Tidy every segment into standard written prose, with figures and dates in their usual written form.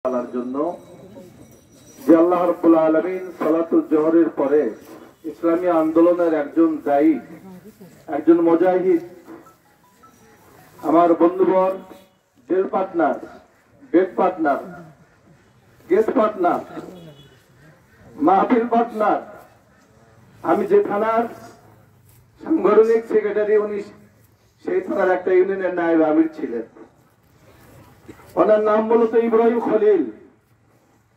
বলার জন্য যে আল্লাহ রাব্বুল আলামিন সালাতুল জোহরের পরে ইসলামী আন্দোলনের একজন দায়ী, একজন মুজাহিদ, আমার বন্ধুবর, jail partner, bed partner, guest partner, মাহফিল পার্টনার, আমি যে থানার সাংগঠনিক সেক্রেটারি, উনি সেই থানার একটা ইউনিয়নের নায়েব আমির ছিলেন। ওনার নাম মূলত ইব্রাহিম খলিল।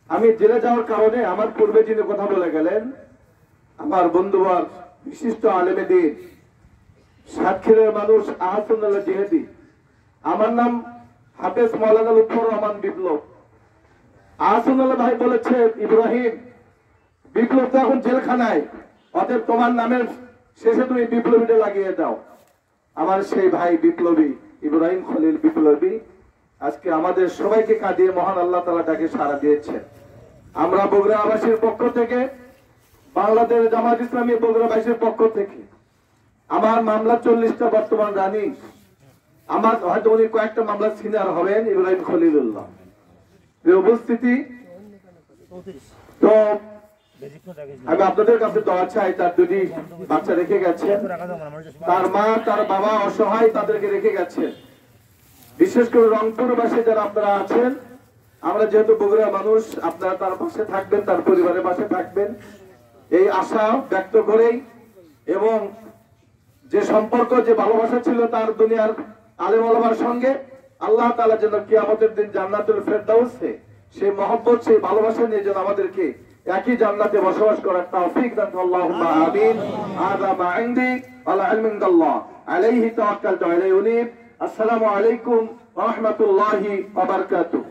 আমি জেলে যাওয়ার কারণে আমার পূর্বে যিনি কথা বলে গেলেন, আমার বন্ধুবর, বিশিষ্ট আলেমে দ্বীন, সাতক্ষীরার মানুষ আহসানুল্লাহ জিহাদি। আমার নাম হাফেজ মাওলানা লুৎফর রহমান বিপ্লব। আহসানুল্লাহ ভাই বলেছে, ইব্রাহিম, বিপ্লব তো এখন জেলখানায়, অতএব তোমার নামের শেষে তুমি বিপ্লবীটা লাগিয়ে দাও। আমার সেই ভাই বিপ্লবী ইব্রাহিম খলিল বিপ্লবী আজকে আমাদের সবাইকে কাঁদিয়ে মহান আল্লাহ তাআলা তাকে সাড়া দিয়েছেন। আমরা বগুড়াবাসীর পক্ষ থেকে, বাংলাদেশ জামাত ইসলামী বগুড়াবাসীর পক্ষ থেকে, আমার মামলা 40টা বর্তমান রানিং। আমার হয়তো উনি কয়েকটা মামলা সিনিয়র হবেন, ইব্রাহিম খলিলুল্লাহ উপস্থিতি। তো আমি আপনাদের কাছে দোয়া চাই, তার দুটি বাচ্চা রেখে গেছেন, তার মা তার বাবা অসহায়, তাদেরকে রেখে গেছেন। বিশেষ করে রংপুরবাসী যারা আপনারা আছেন, আমরা যেহেতু বগুড়া মানুষ, আপনারা তার পাশে থাকবেন, তার পরিবারের পাশে থাকবেন, এই আশা ব্যক্ত করেই, এবং যে সম্পর্ক, যে ভালোবাসা ছিল তার দুনিয়ার আলেম ওলামার সঙ্গে, আল্লাহ তাআলা যেন কিয়ামতের দিন জান্নাতুল ফেরদাউসে সেই মহব্বত, সেই ভালোবাসা নিয়ে যেন আমাদেরকে একই জান্নাতে বসবাস করার তৌফিক দান করুন। আল্লাহুম্মা আমিন। হাযা মা ইনদি ওয়াল ইলমু ইনদাল্লাহ, আলাইহি তাওয়াক্কালতু ওয়া ইলাইহি উনীব। আসসালামু আলাইকুম ওয়া রাহমাতুল্লাহি ওয়া বারাকাতুহু।